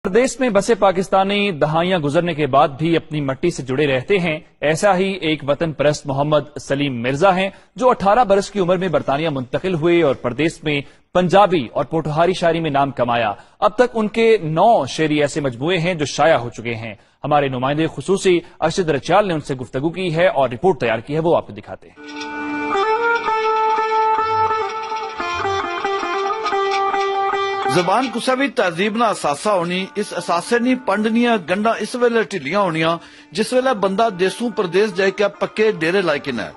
प्रदेश में बसे पाकिस्तानी दहाइयां गुजरने के बाद भी अपनी मट्टी से जुड़े रहते हैं। ऐसा ही एक वतन परस्त मोहम्मद सलीम मिर्जा हैं, जो 18 बरस की उम्र में बरतानिया मुंतकिल हुए और प्रदेश में पंजाबी और पोठहारी शायरी में नाम कमाया। अब तक उनके 9 शेरी ऐसे मजमूए हैं जो शाया हो चुके हैं। हमारे नुमाइंदे खुसूसी अरशद रचाल ने उनसे गुफ्तगू की है और रिपोर्ट तैयार की है, वो आपको दिखाते हैं। जबान कुसा भी तहजीब ना असासा होनी, इस असासे नी पंडनियां गंडा इस वेले ढिलियां होनियां जिस वेले बंदा देसों प्रदेश जाके पक्के डेरे लायकिन है।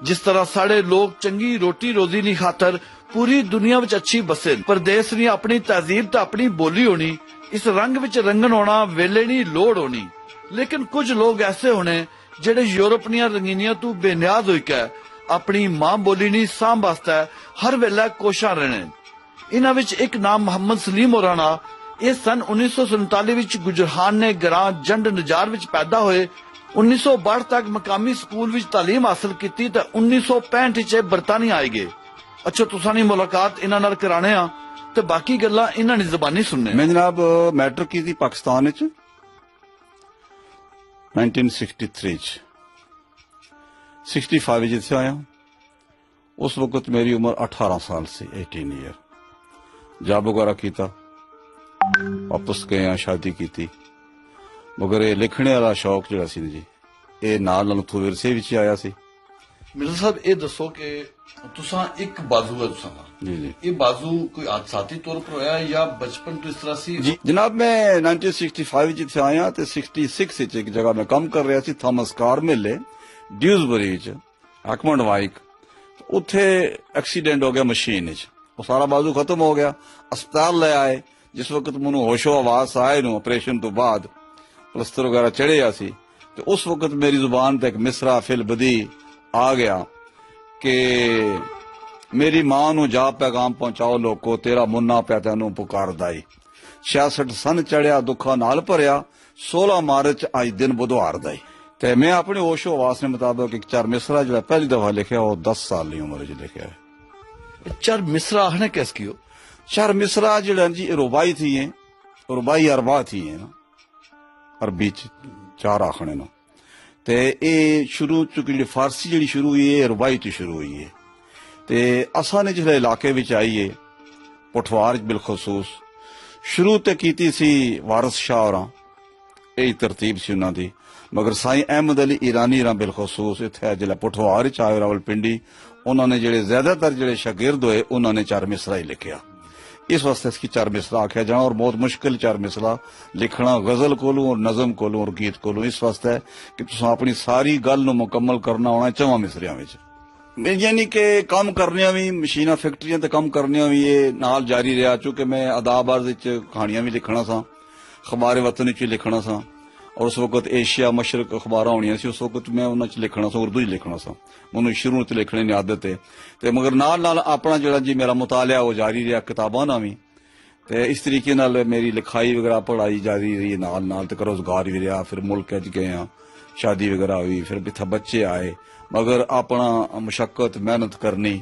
जिस तरह साढ़े लोग चंगी रोटी रोजी नी खातर पूरी दुनिया विच अच्छी बसे, प्रदेश नी अपनी तहजीब ते अपनी बोली होनी, इस रंग विच रंगन होना वेले नी लोड़ होनी। लेकिन कुछ लोग ऐसे होने जेड़े यूरोप नियां रंगीनियां तू बेनियाज होइके अपनी मां बोली नी सांभ वास्ते हर वेले कोशां रहने। इन्हां विच एक नाम मोहम्मद सलीम होराना। ये सन 1947 विच गुजरहान ने ग्रां जंड नजार विच पैदा होए। 1962 तक मकामी स्कूल विच तालीम हासिल की ते 1965 विच बरतानिया आए गए। अच्छा, तुसां नी मुलाकात इन्हां नाल कराने आ ते बाकी गल्लां इन्हां नी ज़बानी सुनने। मैं जनाब मैट्रिक की थी पाकिस्तान विच 1963 च 65 जिथे आया। उस वक्त मेरी उम्र 18 साल से 18 ईयर। जॉब वगैरह किया, वापस गए, शादी की थी। मगर ये लिखने वाला शौक जो सी जी ये नाल उथों विरसे विच आया सी। मिर्जा साहब ये दसो कि तुसां एक बाजू है तुसां दा, जी जी, ये बाजू कोई हादसाती तौर पर होया या बचपन तो इस तरह सी? जी जनाब, मैं 1965 जिथे आया तो 66 विच एक जगह मैं काम कर रहा सी, थॉमस कार मिले ड्यूसबरी विच हैकमंड वाइक। उत्थे एक्सीडेंट हो गया मशीन विच, वो सारा बाजू खत्म हो गया। अस्पताल ले आए। जिस वक्त मैनू होशो आवास आए नू ऑपरेशन तो बाद प्लस्तर वगैरह चढ़े सी, तो उस वक्त मेरी जुबान तक मिसरा फिल बदी आ गया कि मेरी मां नू जा पैगाम पहुंचाओ लोको, तेरा मुन्ना पै तैनू पुकारदा ई। 66 सन चढ़िया, दुखा नाल भरिया, 16 मार्च आज दिन बुधवार दा। ते मैं अपने होशो आवास के मुताबिक एक 4 मिसरा जो पहली दफा लिखा वो 10 साल की उम्र च लिखा है। 4 मिसरा आखने कैस की हो? 4 मिसरा जो जी रुबाई थी है, रुबाई अरबा थी है ना, अरबी च 4 आखने ना। ते ये शुरू चुकी फारसी जी शुरू हुई है, रुबाई च शुरू हुई है। ते असा ने जिस इलाके विच आईए पुठवार बिलखसूस शुरू तो की सी वारिस शाह होरां, यही तरतीब सी उन्हां दी। मगर साईं अहमद अली ईरानी होरां बिलखसूस इत्थे जिहड़े पुठवार च आए रावलपिंडी, उन्होंने जेड़े ज्यादातर जेड़े शागिर्द होए उन्होंने 4 मिसरा ही लिखिया। इस वास्ते इसकी 4 मिसरा आख्या जाना, और बहुत मुश्किल 4 मिसरा लिखना गजल कोलू और नज़म कोलू और गीत कोलू। इस वास्ते कि तुसां अपनी सारी गल नूं मुकम्मल करना होना 4 मिसरियां विच। यानी कि काम करने भी मशीना फैक्ट्रियां ते काम करने भी ये नाल जारी रहा। चूंकि मैं अदाबाज विच कहानियां भी लिखना सा, अखबार वतन च लिखना सा, और उस वक्त एशिया मशरक अखबार होनियां सी, उस वक्त मैं उन्हां च लिखना सा, उर्दू च लिखना सा। मैनूं शुरू तो लिखने की आदत है, ते मगर नाल नाल अपना जिहड़ा जी मेरा मुतालिया वो जारी रहा, किताबां ना भी। ते इस तरीके नाल मेरी लिखाई वगैरह पढ़ाई जारी रही नाल नाल, ते रोजगार भी रहा। फिर मुल्क च गए, शादी वगैरह हुई, फिर इत्थे बच्चे आए, मगर अपना मुशक्कत मेहनत करनी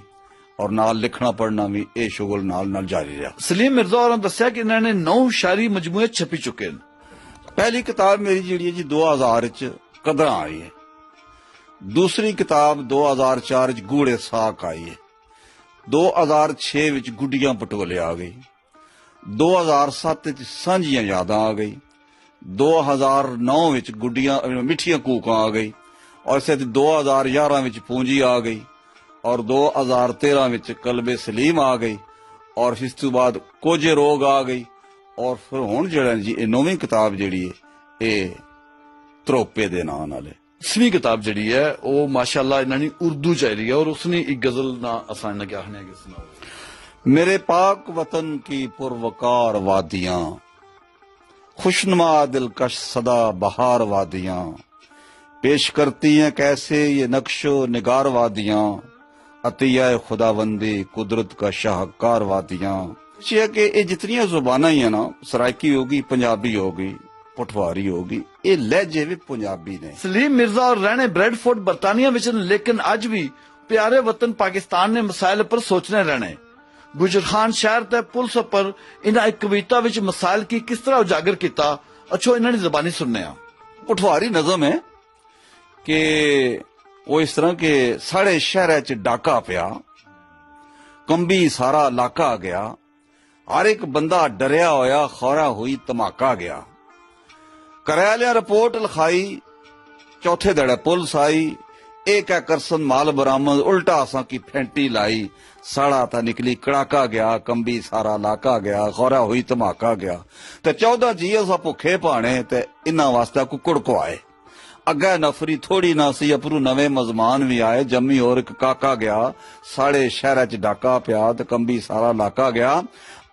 और नाल लिखना पढ़ना भी ये शुगल नाल नाल जारी रहा। सलीम मिर्जा होरां दस्सिया कि इन्होंने 9 शायरी मजमूए छपी चुके हैं। पहली किताब मेरी जी 2000 च कदरां आई है। दूसरी किताब 2004 च गूढ़े साक आई है। 2006 विच गुड्डियां पटोले आ गई। 2007 च सांझियां यादां आ गई। 2009 विच गुड्डियां मिठियां कूकां आ गई, और इसे 2011 विच पूंजी आ गई, और 2013 विच कल्बे सलीम आ गई, और इस तो बाद कोजे रोग आ गई, और फिर हुण जिहड़ा जी ये 9वीं किताब जिहड़ी है ये त्रोपे दे नाम नाल है। 10वीं किताब जिहड़ी है वो माशाअल्लाह इन्हां उर्दू च आई है, और उसने एक गजल ना असां इन्हां क्या आखने कि सुनाओ। मेरे पाक वतन की पुरवकार वादियां, खुशनुमा दिलकश सदा बहार वादियां, पेश करती हैं कैसे ये नक्शो निगार वादियां, अतिया खुदाबंदी कुदरत का शाहकार वादियां। कि ये जितनी जुबाना ही है ना, सराइकी होगी, पंजाबी होगी, पुठवारी होगी, ये लहजे भी पंजाबी ने। सलीम मिर्जा और रहने ब्रेडफोर्ड बरतानिया विच, लेकिन अज भी प्यारे वतन पाकिस्तान ने मसाइल पर सोचने रहने। गुजरखान शहर ते पुलिस पर इन्हां एक कविता विच मसाइल की किस तरह उजागर किया, अच्छो इन्हां दी ज़बानी सुनने आ। पठवारी नज़म है कि वो इस तरह के साढ़े शहर च डाका पिया, कंबी सारा इलाका आ गया, हर एक बंदा डरिया होया, खौरा हुई धमाका गया। कराया रिपोर्ट लिखाई, चौथे दड़े पुलिस आई, एक है करसन माल बरामद, उल्टा असा की फेंटी लाई, साड़ा था निकली कड़ाका गया, कंबी सारा इलाका गया, खौरा हुई धमाका गया। ते 14 जी असा भुखे पाने ते इन्हां वास्ते कुकड़ को आए। अगे नफरी थोड़ी ना सी, अपरू नवे मजमान भी आए, जम्मी और एक काका गया, साढ़े शहर च डाका पिया ते कंबी सारा इलाका गया।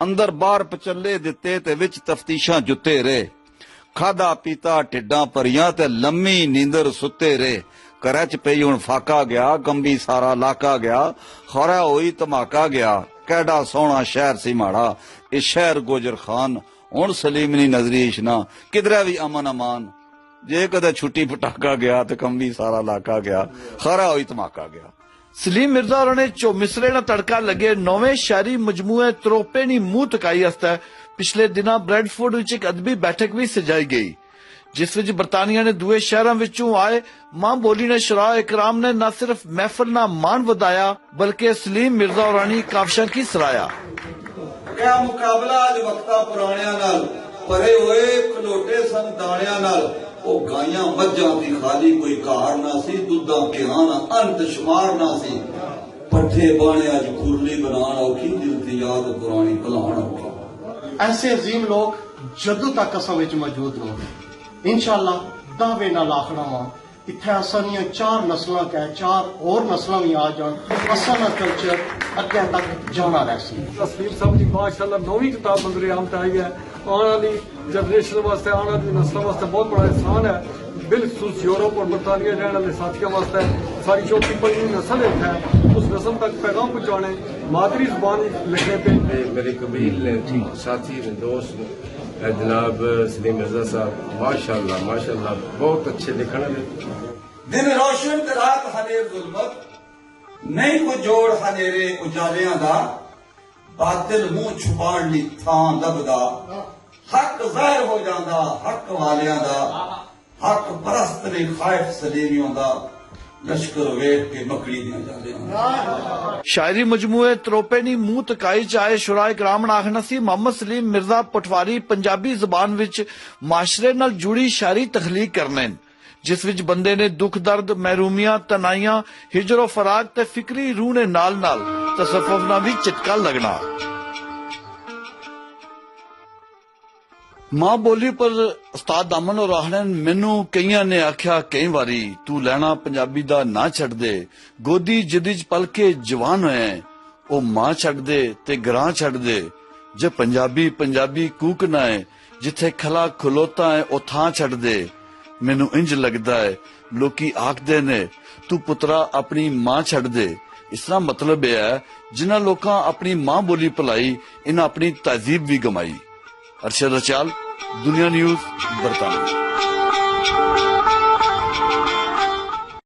अंदर बाहर पचले दिते ते विच तफ्तीशां जुते रहे, खादा पीता टिड्डां भरियां ते लम्मी नींदर सुते रहे। घरै च पई हुण फाका गया, कंबी सारा इलाका गया, खौरा होई धमाका गया। कैडा सोहना शहर सी माड़ा, इस शहर गुजर खान, हुण सलीमनी नजरीश ना, किधरे भी अमन अमान, जे कदे छुट्टी पटाका गया ते कंबी सारा इलाका गया, खौरा होई धमाका गया। सलीम मिर्जा होरें ने चौमिसरे ना तड़का लगे नौवें शहरी मजमूए त्रोपे नी मुंह तकाई आस्ते पिछले दिना ब्रेडफोर्ड विच एक अदबी बैठक भी सजाई गई, जिस विच बरतानिया ने दुए शहरों विचों आए मां बोली ने शरा इकराम ने न सिर्फ महफिल ना मान वधाया बल्कि सलीम मिर्जा होरानी काविशां की सराया। क्या मुकाबला अज वक्ता पुराणियां नाल, परे होए खलोटे सन दाणियां नाल, ओ गायां मज्जां दी खाली कोई कार ना सी, दुद्धा किहाना अंत शुमार ना सी, पट्ठे बाणे अज खुरली बनाण औखी, दिल दी याद पुरानी भुलाण औखी। ऐसे अजीम लोग जदों तक असां विच मौजूद रहोगे, इंशाअल्लाह दावे नाल आखना वा इत्थे असां दियां 4 नस्लां कै 4 और नस्लां भी आ जान, असां दा कल्चर अगे तक जाना रहसी। तस्वीर साहब जी माशाअल्लाह नौवीं किताब मंजूर आमद आई है, आने वाली जनरेशन वास्ते, आने वाली नस्लों वास्ते बहुत बड़ा एहसान है, बिलखसूस यूरोप और बरतानिया रहने वाले साथियों वास्ते। सारी चौथी 5वीं नस्ल है, उस नस्ल तक पैगाम पहुंचाने मादरी जुबान लिखने पे मेरे कबील साथी दोस्त जनाब सलीम मिर्जा साहब माशाअल्लाह माशाअल्लाह बहुत अच्छे लिखने वाले। दिन रोशन ते रात हनेर जुल्मत, नहीं को जोड़ हनेरे उजालियां दा, बातिल मुंह छुपाण दी थां दबदा, हक ज़ाहिर हो जांदा हक वालियां दा, हक परस्त ने खाइफ सलीमियों दा, लश्कर वेट के मकड़ी दियां जालियां। शायरी मजमूए त्रोपे नी मुंह तकाई च आए शुरा इकराम ने आखना सी मोहम्मद सलीम मिर्जा पटवारी पंजाबी जबान विच माशरे नाल जुड़ी शायरी तखलीक करने, जिस विच बंदे ने दुख दर्द महरूमियां तनाइयां हिजरो फराक ते फिक्री रूह ने नाल नाल तसव्वुफ ना भी चिटका लगना। मां बोली पर उस्ताद दामन और आखने मैनू कईयां ने आख्या कई बारी तू लैना पंजाबी दा ना छड़ दे, गोदी जिदी च पल के जवान होए ओ मां छड़ दे ते ग्रां छड़ दे, जे पंजाबी पंजाबी कूकना है जिथे खला खलोता है ओ थां छड़ दे। मैनू इंज लगदा है लोकी आखदे ने तू पुत्रा अपनी मां छड़ दे, इसका मतलब यह है जिन्हां लोकां अपनी मां बोली भुलाई इन्हां अपनी तहजीब भी गमाई। अरशद रचाल, दुनिया न्यूज, बरतानिया।